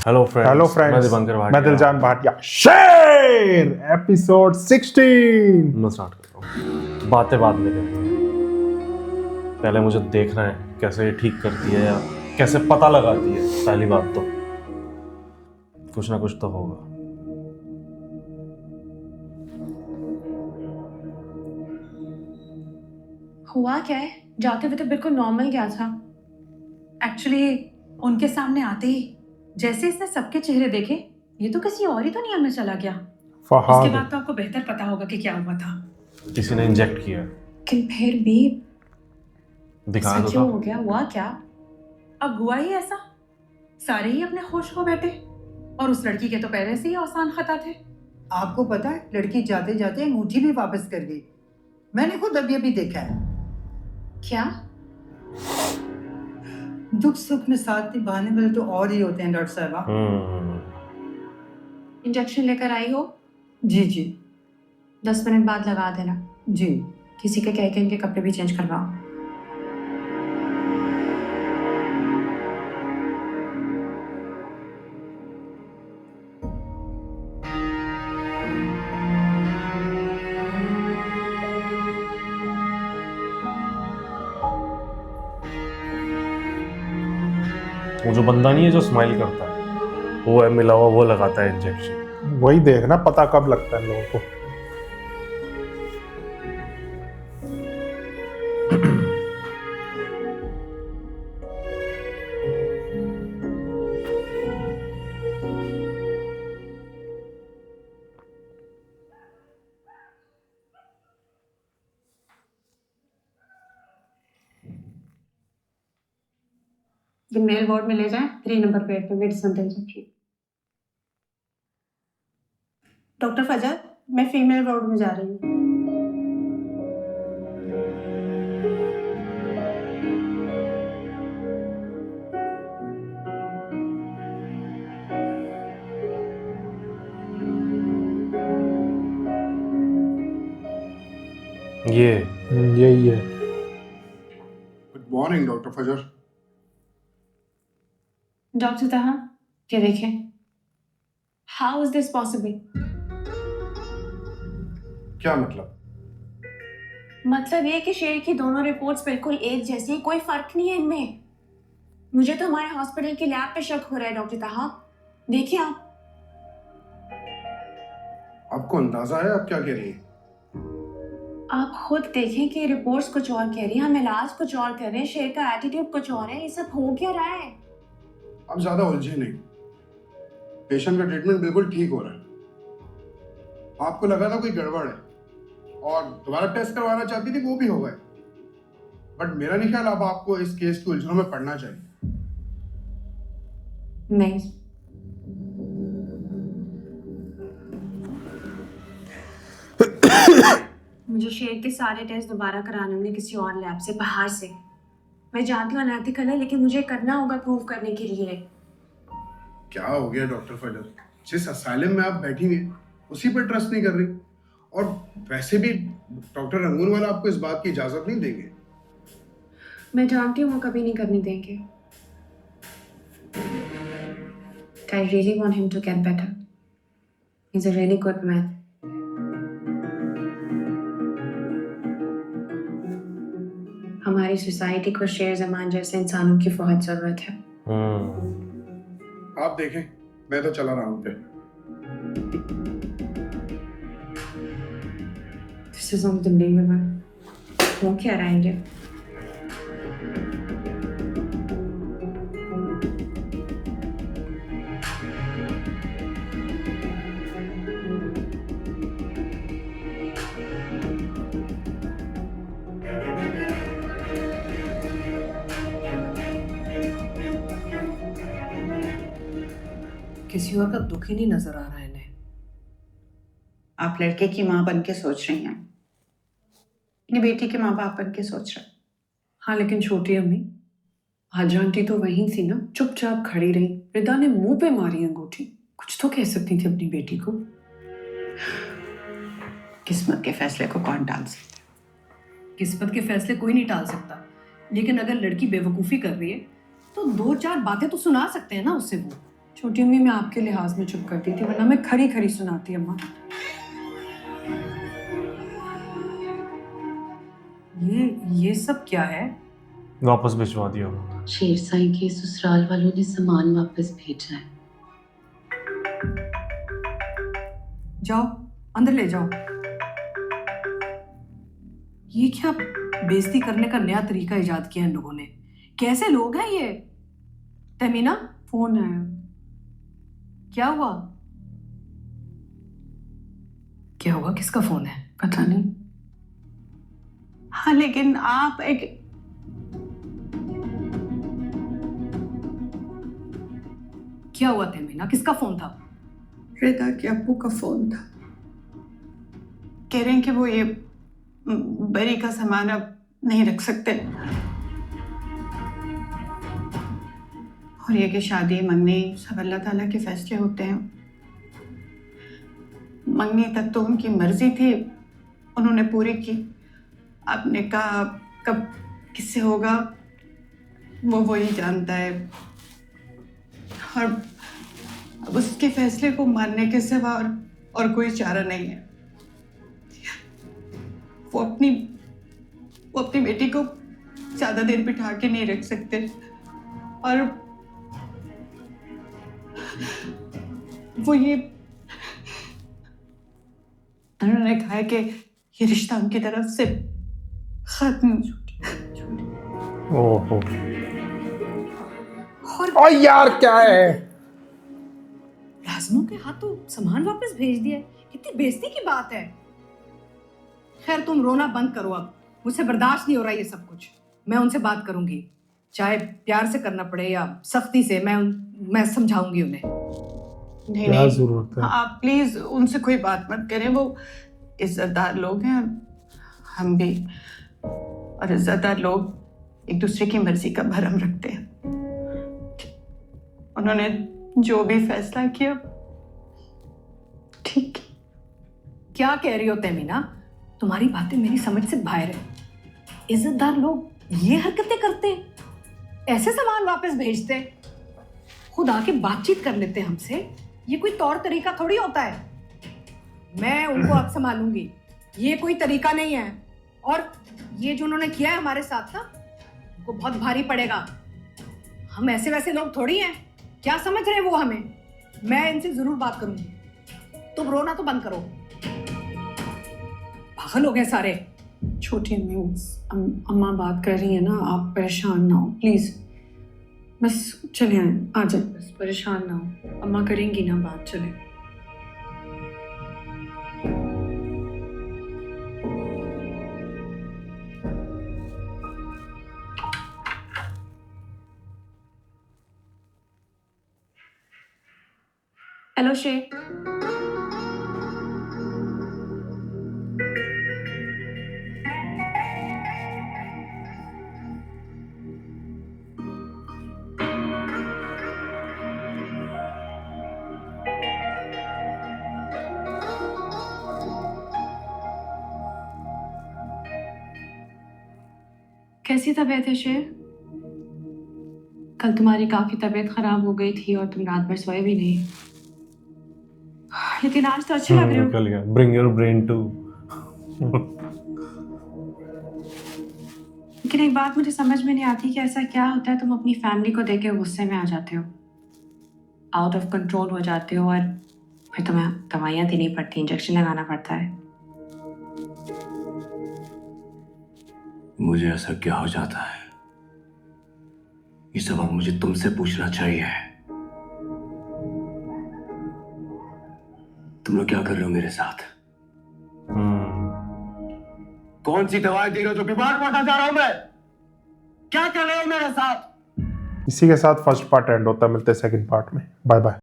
Hello friends मैं friends, Dipankar मैं भाटिया। दिलजान भाटिया। शेर एपिसोड 16। मैं स्टार्ट करता हूँ। बातें बाद में करनी है, पहले मुझे देखना है कैसे ये ठीक करती है या कैसे पता लगाती है। पहली बात तो कुछ ना कुछ तो होगा। हुआ क्या है? जाते हुए तो बिल्कुल नॉर्मल गया था। एक्चुअली उनके सामने आते ही जैसे इसने सबके चेहरे देखे, ये तो किसी और ही दुनिया में चला गया। उसके फहाद बाद तो आपको बेहतर पता होगा कि क्या हुआ था। किसी ने इंजेक्ट किया है। लेकिन फिर भी दिखाया ऐसा तो क्यों था। हो गया? हुआ क्या? अब हुआ ही ऐसा, सारे ही अपने होश खो बैठे और उस लड़की के तो पहले से ही औसान खता थे। आपको पता है लड़की जाते जाते अंगूठी भी वापस कर गई। मैंने खुद अभी देखा है। क्या? दुख सुख में साथ निभाने वाले तो और ही होते हैं डॉक्टर साहबा। इंजेक्शन लेकर आई हो? जी जी 10 मिनट बाद लगा देना। जी। किसी के कह के इनके कपड़े भी चेंज करवाओ। वो जो बंदा नहीं है जो स्माइल करता है, वो है मिला हुआ, वो लगाता है इंजेक्शन। वही देखना पता कब लगता है लोगों को। मेल वार्ड में ले जाएं, 3 नंबर बेड पे मेडिसिन दे दीजिए। डॉक्टर फजल, मैं फीमेल वार्ड में जा रही हूँ। यही है। गुड मॉर्निंग डॉक्टर फजर। डॉक्टर तहा, ये देखें। How is this possible? क्या मतलब? मतलब ये कि शेर की दोनों रिपोर्ट्स बिल्कुल एक जैसी हैं, कोई फर्क नहीं है इनमें। मुझे तो हमारे हॉस्पिटल की लैब पे शक हो रहा है डॉक्टर तहा। देखिए आप। आपको अंदाजा है आप क्या कह रही हैं? आप खुद देखें कि रिपोर्ट्स कुछ और कह रही हैं, हम इलाज कुछ और कर रहे हैं, शेर का एटीट्यूड कुछ और है। ये सब हो क्या रहा है? आप ज्यादा उलझे नहीं। पेशेंट का ट्रीटमेंट बिल्कुल ठीक हो रहा है। आपको लगा था कोई गड़बड़ है और दोबारा टेस्ट करवाना चाहती थी, वो भी हो गए। बट मेरा नहीं ख्याल अब आपको इस केस की उलझनों में पड़ना चाहिए। नहीं, मुझे शेर के सारे टेस्ट दोबारा कराने होंगे किसी और लैब से, बाहर से। मैं जानती हूँ अनएथिकल है, लेकिन मुझे करना होगा प्रूव करने के लिए। क्या हो गया डॉक्टर फजर? जिस असाइलम में आप बैठी हुई हैं उसी पर ट्रस्ट नहीं कर रही, और वैसे भी डॉक्टर रंगून वाला आपको इस बात की इजाजत नहीं देंगे। मैं जानती हूँ वो कभी नहीं करने देंगे। I really want him to get better. He's a really good man. हमारी सोसाइटी को शेर जमान जैसे इंसानों की बहुत जरूरत है। आप देखें, मैं तो चला रहा हूँ फिर। This is unbelievable. वो क्या रहा है ये? किसी और का दुख ही नहीं नजर आ रहा है इन्हें। आप लड़के की माँ बन के सोच रही हैं, अपनी बेटी के माँ बाप बन के सोच रहे हैं। हाँ, लेकिन छोटी अम्मी, हाजी आंटी तो वहीं थी ना, चुपचाप खड़ी रही। रिदा ने मुंह पे मारी अंगूठी, कुछ तो कह सकती थी अपनी बेटी को। किस्मत के फैसले को कौन टाल सकता है? किस्मत के फैसले कोई नहीं टाल सकता, लेकिन अगर लड़की बेवकूफ़ी कर रही है तो 2-4 बातें तो सुना सकते हैं ना उससे वो। छोटी अम्मी मैं आपके लिहाज में चुप करती थी, वरना मैं खरी खरी सुनाती अम्मा। ये सब क्या है? वापस भिजवा दिया। शेर साईं के ससुराल वालों ने सामान वापस भेजा है। जाओ अंदर ले जाओ। ये क्या बेइज्जती करने का नया तरीका इजाद किया इन लोगों ने? कैसे लोग हैं ये? तमीना, फोन आया। क्या हुआ? क्या हुआ? किसका फोन है? पता नहीं। हाँ लेकिन आप एक क्या हुआ तमीना? किसका फोन था? रिदा के अब्बू का फोन था। कह रहे हैं कि वो ये बरी का सामान अब नहीं रख सकते, और ये कि शादी मंगनी सब अल्लाह ताला के फैसले होते हैं। मंगनी तक तो उनकी मर्जी थी, उन्होंने पूरी की। अब निकाह कब किससे होगा वो वही जानता है, और अब उसके फैसले को मानने के सिवा और कोई चारा नहीं है। वो अपनी बेटी को ज्यादा देर बिठा के नहीं रख सकते, और वो ये उन्होंने कहा है कि ये रिश्ता उनकी तरफ से खत्म। ओहो, और यार क्या है? लाजमों के हाथों सामान वापस भेज दिया। कितनी बेइज्जती की बात है। खैर तुम रोना बंद करो अब, मुझसे बर्दाश्त नहीं हो रहा ये सब कुछ। मैं उनसे बात करूंगी, चाहे प्यार से करना पड़े या सख्ती से। मैं समझाऊंगी उन्हें। नहीं क्या नहीं, जरूरत है? आप प्लीज उनसे कोई बात मत करें। वो इज्जतदार लोग हैं, हम भी, और इज्जतदार लोग एक दूसरे की मर्जी का भरम रखते हैं। उन्होंने जो भी फैसला किया ठीक। क्या कह रही हो तमीना? तुम्हारी बातें मेरी समझ से बाहर है। इज्जतदार लोग ये हरकतें करते हैं, ऐसे सामान वापस भेजते, खुद आके बातचीत कर लेते हमसे। ये कोई तौर तरीका थोड़ी होता है। मैं उनको अब संभालूंगी, ये कोई तरीका नहीं है। और ये जो उन्होंने किया है हमारे साथ ना, उनको बहुत भारी पड़ेगा। हम ऐसे वैसे लोग थोड़ी हैं। क्या समझ रहे हैं वो हमें? मैं इनसे जरूर बात करूंगी। तुम रोना तो बंद करो, पागल हो गए सारे। छोटी अम्मा बात कर रही है ना, आप परेशान ना हो प्लीज। बस चले आए, आ जाए, बस परेशान ना हो। अम्मा करेंगी ना बात, चले। हेलो शे, कैसी तबीयत है शेर? कल तुम्हारी काफी तबीयत खराब हो गई थी और तुम रात भर सोए भी नहीं, लेकिन आज तो अच्छे लग रहे हो। निकल गया। Bring your brain to. लेकिन एक बात मुझे समझ में नहीं आती कि ऐसा क्या होता है तुम अपनी फैमिली को देख के गुस्से में आ जाते हो, आउट ऑफ कंट्रोल हो जाते हो, और फिर तुम्हें दवाइयाँ देनी पड़ती, इंजेक्शन लगाना पड़ता है। मुझे ऐसा क्या हो जाता है, ये सवाल मुझे तुमसे पूछना चाहिए। तुम लोग क्या कर रहे हो मेरे साथ? कौन सी दवाई दे रहे हो जो बीमार पड़ना जा रहा हूं मैं? क्या कर रहे हो मेरे साथ? इसी के साथ फर्स्ट पार्ट एंड होता है। मिलते हैं सेकंड पार्ट में। Bye bye.